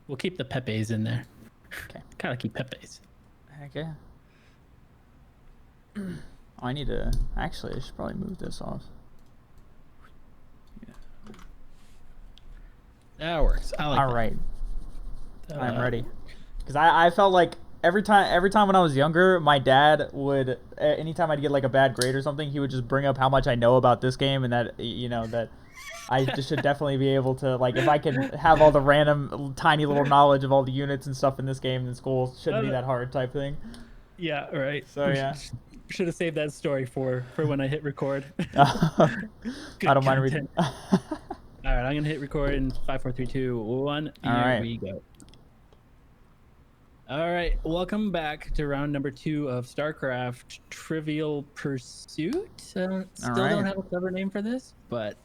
We'll keep the Pepe's in there. Okay. Gotta keep Pepe's. Heck yeah. Oh, I need to... Actually, I should probably move this off. That works. I like All that. right. I'm ready. Because I felt like every time when I was younger, my dad would, anytime I'd get like a bad grade or something, he would just bring up how much I know about this game and that, that I just should definitely be able to, like, if I can have all the random tiny little knowledge of all the units and stuff in this game in school, shouldn't be that hard type thing. Yeah, right. So yeah. Should have saved that story for when I hit record. I don't mind reading. All right, I'm gonna hit record in 5, 4, 3, 2, 1. Here we go. All right, welcome back to round number 2 of Starcraft Trivial Pursuit. Still don't have a clever name for this, but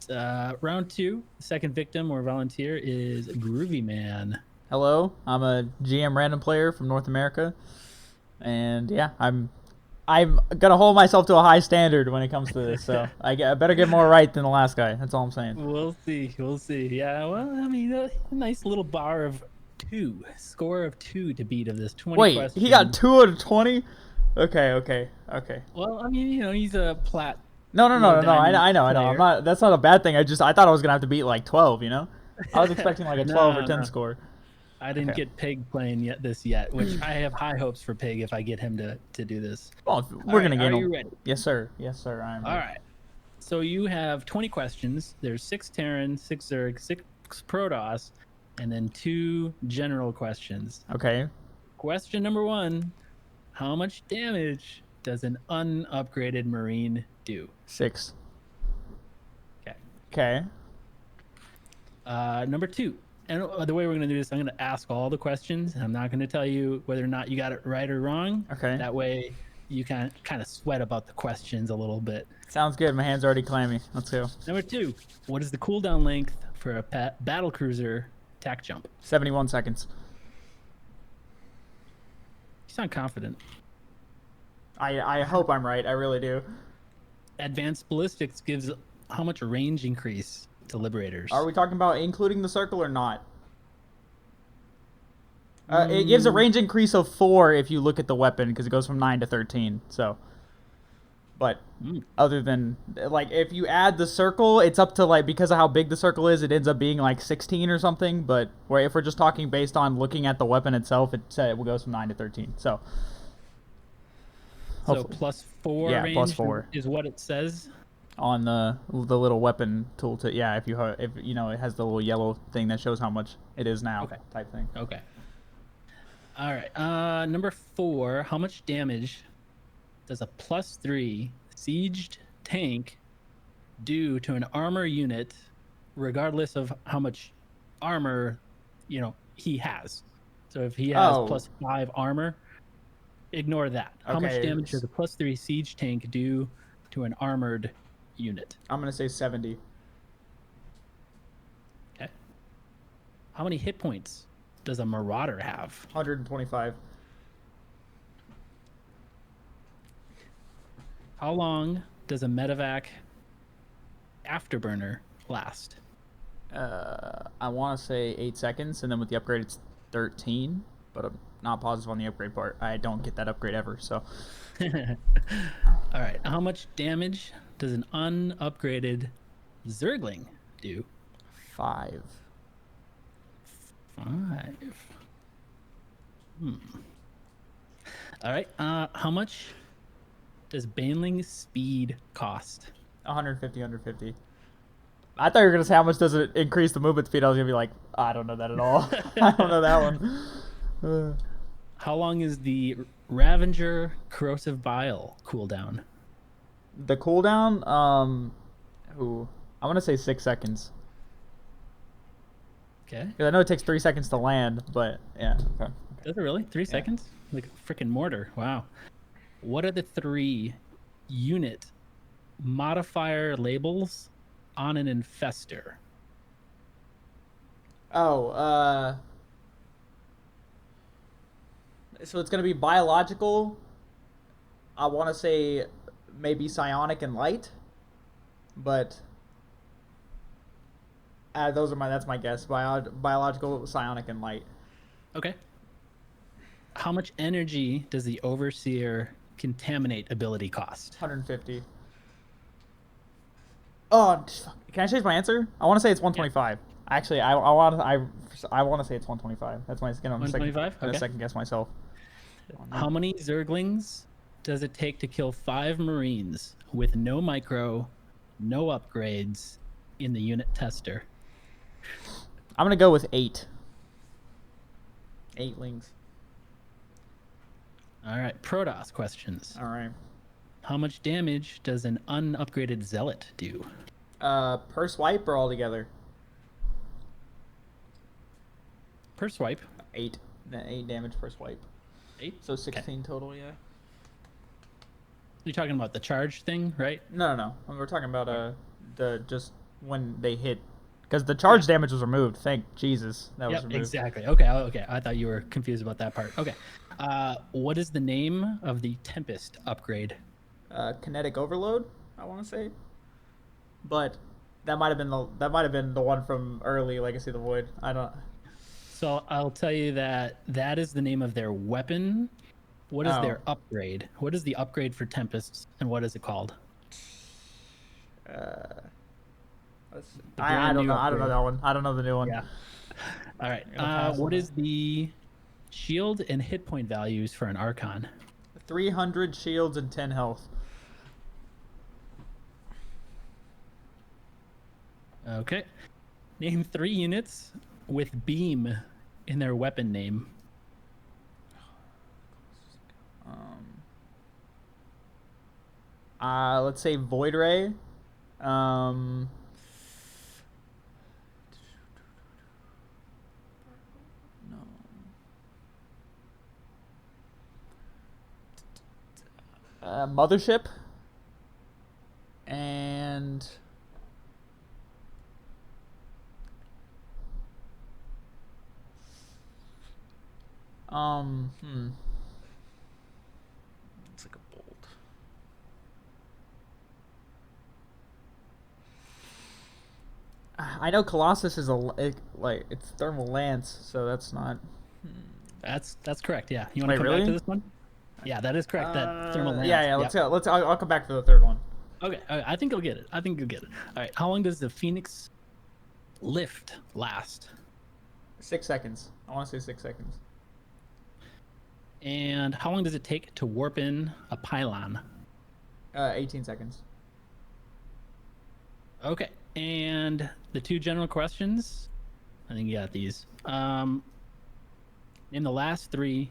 round 2, the second victim or volunteer is Groovy Man. Hello, I'm a GM random player from North America, and yeah, I'm gonna hold myself to a high standard when it comes to this, so I better get more right than the last guy. That's all I'm saying. We'll see. Yeah, well, I mean, a nice little bar of 2, score of 2 to beat of this 20 Wait, questions. he got 2 out of 20? Okay. Well, I mean, he's a plat. No. I know. I'm not. That's not a bad thing. I thought I was gonna have to beat like 12. I was expecting like a 12 or 10 score. I didn't get Pig playing yet, which I have high hopes for Pig if I get him to do this. Well, we're gonna get him. Are you ready? Yes, sir. I'm ready. All right. So you have 20 questions. There's 6 Terran, 6 Zerg, 6 Protoss, and then 2 general questions. Okay. Question number 1: how much damage does an unupgraded Marine do? 6. Okay. Number 2. And the way we're going to do this, I'm going to ask all the questions. I'm not going to tell you whether or not you got it right or wrong. Okay. That way you can kind of sweat about the questions a little bit. Sounds good. My hand's already clammy. Let's go. Number 2. What is the cooldown length for a battle cruiser tack jump? 71 seconds. You sound confident. I hope I'm right. I really do. Advanced ballistics gives how much range increase to Liberators? Are we talking about including the circle or not? It gives a range increase of 4 if you look at the weapon, because it goes from 9 to 13. So, but other than, like, if you add the circle, it's up to, like, because of how big the circle is, it ends up being like 16 or something. But if we're just talking based on looking at the weapon itself, it goes from 9 to 13. So plus 4 range plus 4 is what it says on the little weapon tooltip. Yeah, if it has the little yellow thing that shows how much it is now. Okay. Type thing. Okay. All right. Number 4. How much damage does a +3 sieged tank do to an armor unit, regardless of how much armor he has? So if he has +5 armor, ignore that. How much damage does a +3 siege tank do to an armored unit? I'm gonna say 70. Okay. How many hit points does a Marauder have? 125. How long does a medevac afterburner last? I want to say 8 seconds, and then with the upgrade it's 13, but I'm not positive on the upgrade part. I don't get that upgrade ever, so. All right. How much damage does an unupgraded Zergling do? 5. All right. How much does Baneling speed cost? 150. I thought you were going to say how much does it increase the movement speed. I was going to be like, I don't know that at all. I don't know that one. How long is the Ravager Corrosive Bile cooldown? The cooldown? I want to say 6 seconds. Okay. I know it takes 3 seconds to land, but yeah. Okay. Does it really? 3 seconds? Like a freaking mortar. Wow. What are the 3 unit modifier labels on an infestor? So it's going to be biological. I want to say maybe psionic and light, but That's my guess. Biological, psionic, and light. Okay. How much energy does the Overseer Contaminate ability cost? 150. Oh, can I change my answer? I want to say it's 125. Yeah. Actually, I want to say it's 125. That's my skin. 125. Okay. I'm gonna second guess myself. How many Zerglings does it take to kill 5 Marines with no micro, no upgrades in the unit tester? I'm gonna go with 8. 8 lings. All right, Protoss questions. All right. How much damage does an unupgraded Zealot do? Per swipe or all together? Per swipe. 8. 8 damage per swipe. 8? So 16 total, yeah. You're talking about the charge thing, right? No. We're talking about the just when they hit, because the charge damage was removed. Thank Jesus that was removed. Exactly. Okay. I thought you were confused about that part. Okay. What is the name of the Tempest upgrade? Kinetic Overload, I want to say, but that might have been the one from early Legacy of the Void. I don't. So I'll tell you that is the name of their weapon. What is their upgrade? What is the upgrade for Tempests, and what is it called? I don't know. I don't know that one. I don't know the new one. Yeah. All right. What is the shield and hit point values for an Archon? 300 shields and 10 health. Okay. Name 3 units with beam in their weapon name. Let's say Void Ray. Mothership. And it's like a bolt. I know Colossus is it's thermal lance, so that's not. That's correct. Yeah. You want to come back to this one? Yeah, that is correct. That thermal lance. Yeah. Let's. I'll come back to the third one. Okay. I think you'll get it. All right. How long does the Phoenix lift last? 6 seconds. I want to say 6 seconds. And how long does it take to warp in a pylon? 18 seconds. Okay. And the 2 general questions, I think you got these. Name the last 3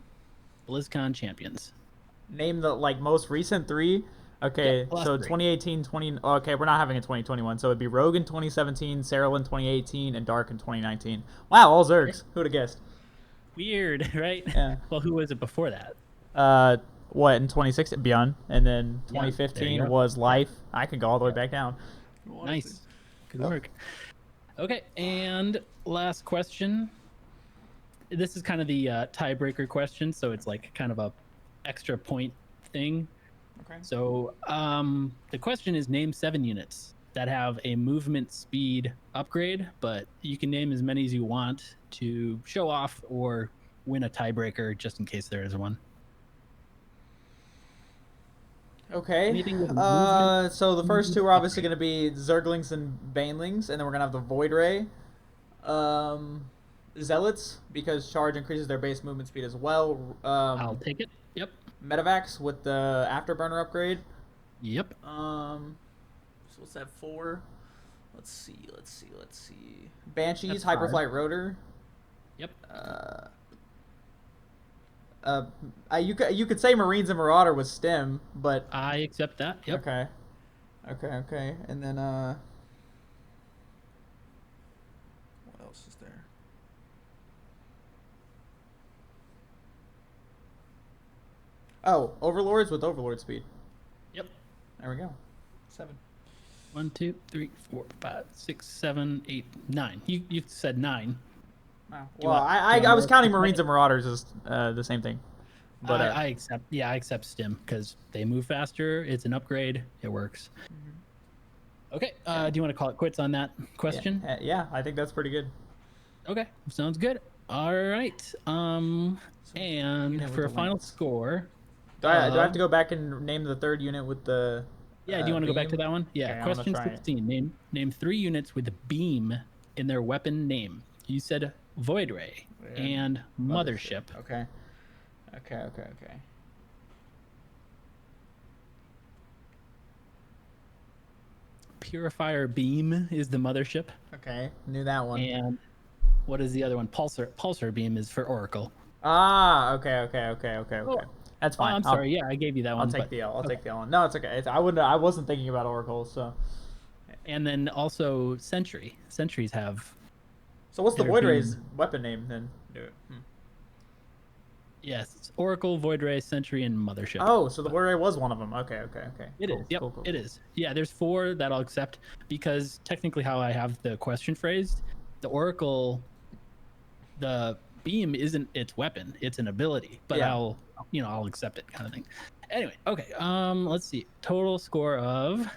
BlizzCon champions. Name the most recent 3. Okay, yeah, so 3. 2018, 20. Okay, we're not having a 2021, so it'd be Rogue in 2017, Serral in 2018, and Dark in 2019. Wow, all Zergs. Who'd have guessed? Weird, right? Yeah. Well, who was it before that? What, in 2016? Beyond, and then 2015 was Life. I can go all the way back down. Nice. Good work. Okay, and last question. This is kind of the tiebreaker question, so it's like kind of a extra point thing. Okay. So the question is, name 7 units that have a movement speed upgrade, but you can name as many as you want to show off or win a tiebreaker just in case there is one. Okay. So the first 2 are obviously going to be Zerglings and Banelings, and then we're going to have the Void Ray. Zealots, because charge increases their base movement speed as well. I'll take it. Yep. Medevacs with the Afterburner upgrade. Yep. So what's that 4? Let's see. Banshees, Hyperflight Rotor. Yep. You could say Marines and Marauder with STEM, but I accept that. Yep. Okay. And then what else is there? Oh, Overlords with Overlord speed. Yep. There we go. 7. 1, 2, 3, 4, 5, 6, 7, 8, 9. You said 9. Wow. Well, I was counting Marines and Marauders as the same thing. But I accept. Yeah, I accept Stim because they move faster. It's an upgrade. It works. Okay. Do you want to call it quits on that question? Yeah, I think that's pretty good. Okay, sounds good. All right. And for a final score, do I have to go back and name the third unit with the yeah, do you want to go back to beam? that one? Yeah. Okay, Question 16. Name 3 units with beam in their weapon name. You said Void Ray and Mothership. Okay. Purifier Beam is the Mothership. Okay, knew that one. And what is the other one? Pulsar Beam is for Oracle. Ah, okay. Oh, That's fine. I'm sorry. Yeah, I gave you that one. I'll take the L. I'll take the L. No, it's okay. I wasn't thinking about Oracle, so. And then also Sentry. Sentries have. So what's the Void Ray's weapon name then? Yes, it's Oracle, Void Ray, Sentry, and Mothership. Oh, so the Void Ray was one of them. Okay. It is. Yep, cool. It is. Yeah, there's 4 that I'll accept because technically how I have the question phrased, the Oracle, the beam isn't its weapon; it's an ability. But I'll accept it, kind of thing. Anyway, okay. Let's see. Total score of.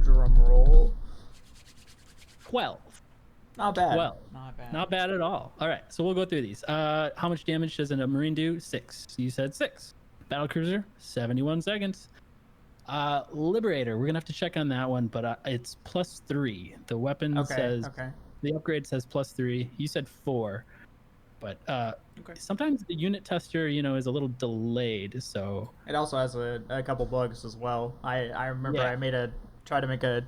Drum roll. 12. Not bad. 12. Not bad at all. All right, so we'll go through these. How much damage does a Marine do? 6. You said 6. Battlecruiser, 71 seconds. Liberator, we're gonna have to check on that one, but it's +3. The weapon says the upgrade says +3. You said 4, but sometimes the unit tester, is a little delayed. So it also has a couple bugs as well. I remember I tried to make a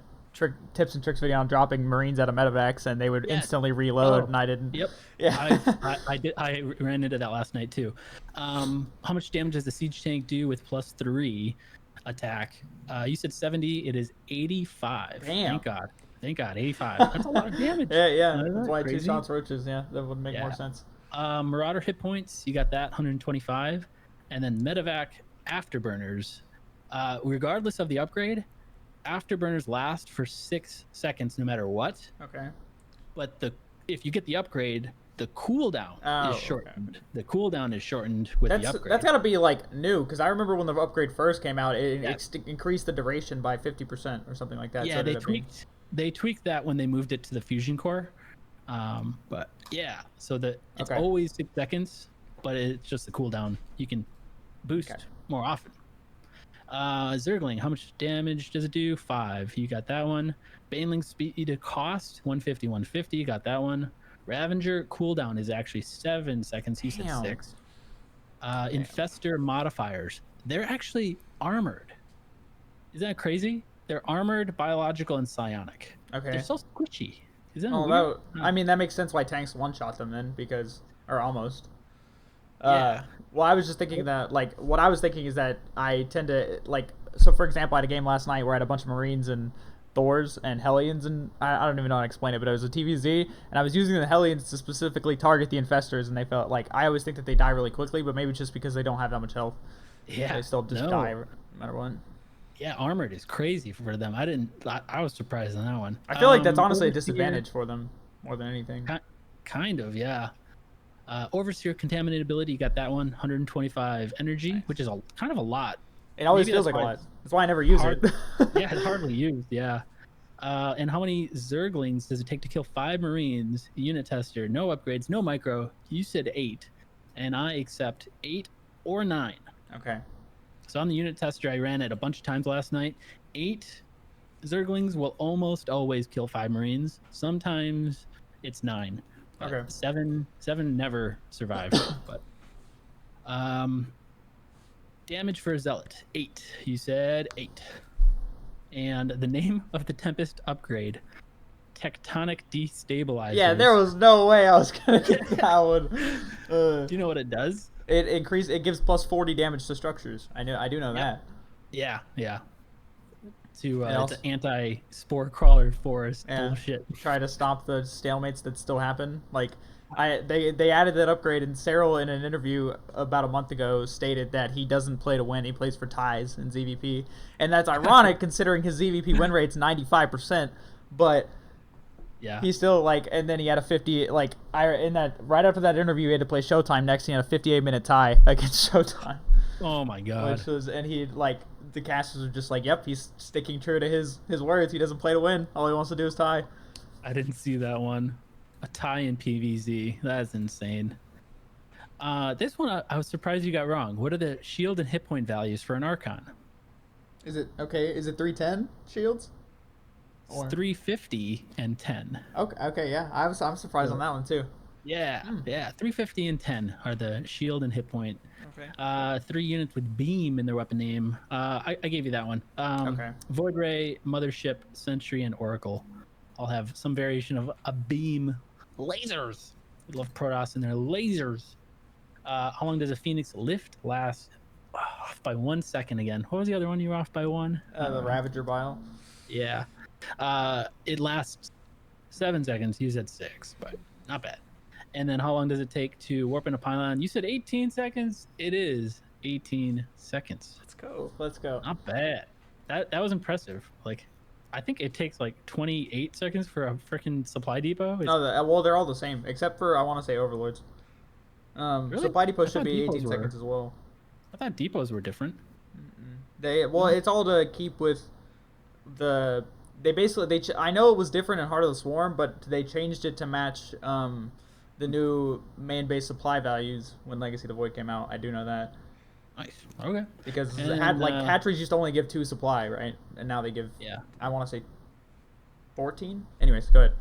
tips and tricks video on dropping Marines out of medevacs, and they would instantly reload, and I didn't. Yep. Yeah. I ran into that last night too. How much damage does the siege tank do with +3 attack? You said 70. It is 85. Damn. Thank God, 85. That's a lot of damage. Yeah. That's why crazy? 2 shots roaches. Yeah, that would make more sense. Marauder hit points, you got that, 125, and then medevac afterburners. Regardless of the upgrade, afterburners last for 6 seconds no matter what. Okay. But if you get the upgrade, the cooldown is shortened. Okay. The cooldown is shortened with the upgrade. That's got to be like new, because I remember when the upgrade first came out, it increased the duration by 50% or something like that. Yeah, so they tweaked that when they moved it to the fusion core. But yeah, so it's always 6 seconds, but it's just the cooldown. You can boost more often. Zergling, how much damage does it do? 5. You got that one. Baneling speed to cost 150. You got that one. Ravager cooldown is actually 7 seconds. You said 6. Infestor modifiers, they're actually armored. Isn't that crazy? They're armored, biological, and psionic. Okay. They're so squishy. Isn't that weird? I mean, that makes sense why tanks one-shot them then, or almost. Yeah. Well, I was just thinking that, what I was thinking is that I tend to, so for example, I had a game last night where I had a bunch of Marines and Thors and Hellions, and I don't even know how to explain it, but it was a TVZ, and I was using the Hellions to specifically target the Infestors, and they felt I always think that they die really quickly, but maybe it's just because they don't have that much health. Yeah. They still just die no matter what. Yeah, armored is crazy for them. I was surprised on that one. I feel like that's honestly a disadvantage for them more than anything. Kind of, yeah. Overseer contaminatability, you got that one. 125 energy, which is kind of a lot. It always feels like a lot. That's why I never use it. Yeah, it's hardly used, yeah. And how many Zerglings does it take to kill 5 Marines? Unit tester, no upgrades, no micro. You said 8, and I accept 8 or 9. Okay. So on the unit tester, I ran it a bunch of times last night. 8 Zerglings will almost always kill 5 Marines. Sometimes it's 9. Okay. 7 never survive. But damage for a zealot, 8. You said 8. And the name of the Tempest upgrade, Tectonic Destabilizers. Yeah, there was no way I was gonna get that one. Do you know what it does? It gives plus 40 damage to structures. I do know that. Yeah. It's an anti-spore crawler forest bullshit. Try to stop the stalemates that still happen. They added that upgrade, and Cyril in an interview about a month ago stated that he doesn't play to win, he plays for ties in ZVP. And that's ironic considering his ZVP win rate's 95%, but yeah, he's still and then he had a 50 right after that interview he had to play Showtime next. He had a 58-minute tie against Showtime. Oh my god. which was, and he like the casters were just like, yep, he's sticking true to his words. He doesn't play to win. All he wants to do is tie. I didn't see that one. A tie in PVZ. That's insane. This one I was surprised you got wrong. What are the shield and hit point values for an Archon? Is it okay? Is it 310 shields? It's 350 and 10. Okay, yeah. I'm surprised on that one too. Yeah, yeah. 350 and 10 are the shield and hit point. Okay. 3 units with beam in their weapon name. I gave you that one. Okay. Void Ray, Mothership, Sentry, and Oracle all have some variation of a beam. Lasers. I love Protoss and their lasers. How long does a Phoenix lift last? Off by 1 second again. What was the other one you were off by one? The Ravager Bile. Yeah. It lasts 7 seconds. You said 6, but not bad. And then how long does it take to warp in a pylon? You said 18 seconds. It is 18 seconds. Let's go. Not bad. That was impressive. Like, I think it takes like 28 seconds for a freaking supply depot. No, well, they're all the same, except for, I want to say, Overlords. Really? Supply depot should be depots 18 were. seconds as well. I thought depots were different. It's all to keep with the. They basically I know it was different in Heart of the Swarm, but they changed it to match the new main base supply values when Legacy of the Void came out. I do know that. Nice. Okay. Because hatcheries used to only give 2 supply, right? And now they give. Yeah. I want to say 14. Anyways, go ahead.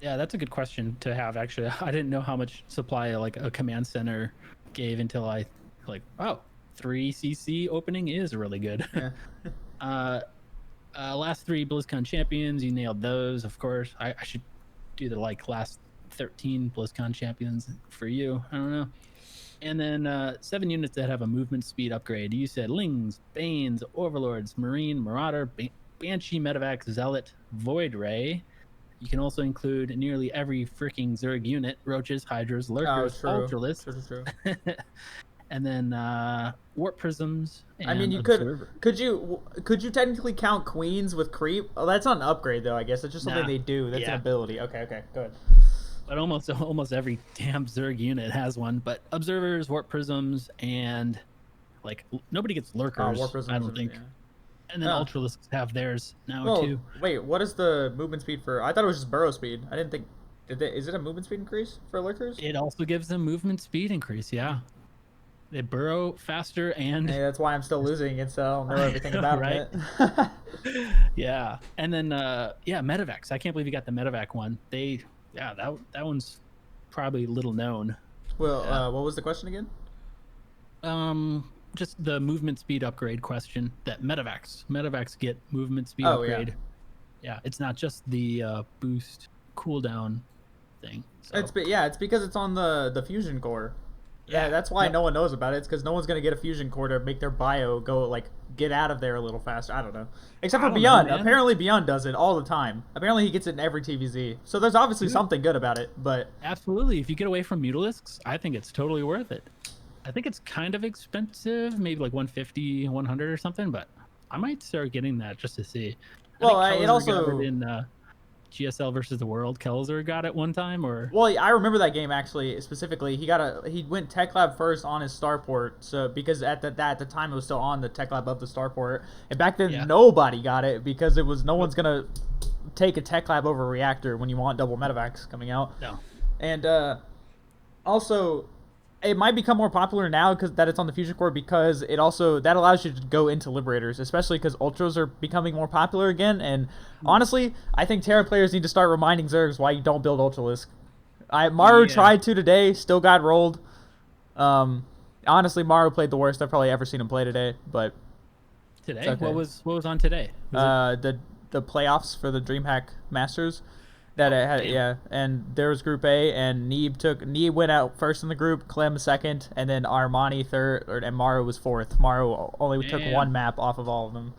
Yeah, that's a good question to have. Actually, I didn't know how much supply like a command center gave until I like, oh, 3 CC opening is really good. Yeah. Last 3 BlizzCon champions, you nailed those. Of course, I should do the like last 13 BlizzCon champions for you. I don't know. And then 7 units that have a movement speed upgrade. You said Lings, Banes, Overlords, Marine, Marauder, Banshee, Medevac, Zealot, Void Ray. You can also include nearly every freaking Zerg unit: Roaches, Hydras, Lurkers, Ultralisks. True. And then Warp Prisms. And I mean, you Observer. could you technically count Queens with Creep? Oh, that's not an upgrade though. I guess it's just something they do. That's an ability. Okay, go ahead. But almost every damn Zerg unit has one. But Observers, Warp Prisms, and like nobody gets Lurkers. Warp Prisms, I don't think. Yeah. And then Ultralisks have theirs now too. Wait, what is the movement speed for? I thought it was just burrow speed. I didn't think. Is it a movement speed increase for Lurkers? It also gives them movement speed increase. Yeah. They burrow faster and. Hey, that's why I'm still losing it, so I don't know everything about right? it. Yeah, and then Medevacs. I can't believe you got the Medevac one. That one's probably little known. Well, what was the question again? Just the movement speed upgrade question that Medevacs get movement speed upgrade. Yeah, it's not just the boost cooldown thing. So. It's because it's on the fusion core. Yeah, that's why no one knows about it. It's because no one's gonna get a fusion core to make their bio go like get out of there a little faster. I don't know. Except for Beyond. Apparently Beyond does it all the time. Apparently he gets it in every TVZ. So there's obviously something good about it. But absolutely, if you get away from Mutalisks, I think it's totally worth it. I think it's kind of expensive, maybe like 150, 100 or something, but I might start getting that just to see. It also in GSL versus the World. Kelzer got it one time, or I remember that game actually specifically. He went Tech Lab first on his starport, so because at the time it was still on the Tech Lab of the starport, and back then nobody got it because it was no one's gonna take a Tech Lab over a reactor when you want double medevacs coming out. No, and also. It might become more popular now because that it's on the fusion core because it also that allows you to go into liberators, especially because ultras are becoming more popular again. And honestly, I think Terra players need to start reminding Zergs why you don't build Ultralisk. Maru tried to today, still got rolled. Honestly, Maru played the worst I've probably ever seen him play today. But today, okay. What was on today? The playoffs for the DreamHack Masters. That it had, and there was Group A, and Neeb went out first in the group, Clem second, and then Armani third, and Maru was fourth. Maru only took 1 map off of all of them.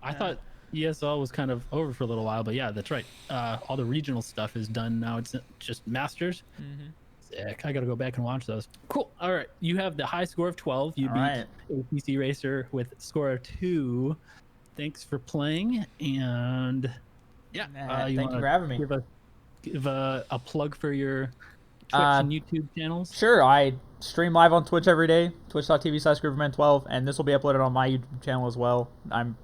I thought ESL was kind of over for a little while, but yeah, that's right. All the regional stuff is done now. It's just Masters. Mm-hmm. Sick. I got to go back and watch those. Cool. All right, you have the high score of 12. You beat a PC Racer with score of 2. Thanks for playing, and thank you for having me. Give a plug for your Twitch and YouTube channels? Sure. I stream live on Twitch every day, twitch.tv/GroovyMan12, and this will be uploaded on my YouTube channel as well. I'm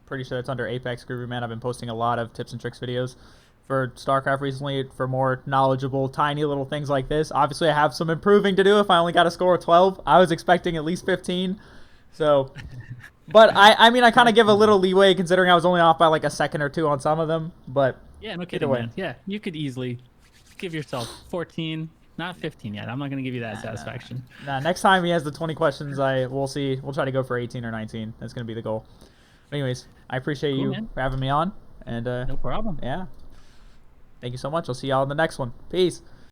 pretty sure it's under Apex GroovyMan. I've been posting a lot of tips and tricks videos for Starcraft recently for more knowledgeable, tiny little things like this. Obviously, I have some improving to do if I only got a score of 12. I was expecting at least 15. So, but I mean, I kind of give a little leeway considering I was only off by like a second or two on some of them. But yeah, no kidding, man. Yeah, you could easily give yourself 14, not 15 yet. I'm not going to give you that satisfaction. Nah, next time he has the 20 questions, we'll see. We'll try to go for 18 or 19. That's going to be the goal. But anyways, I appreciate you for having me on. And no problem. Yeah. Thank you so much. I'll see y'all in the next one. Peace.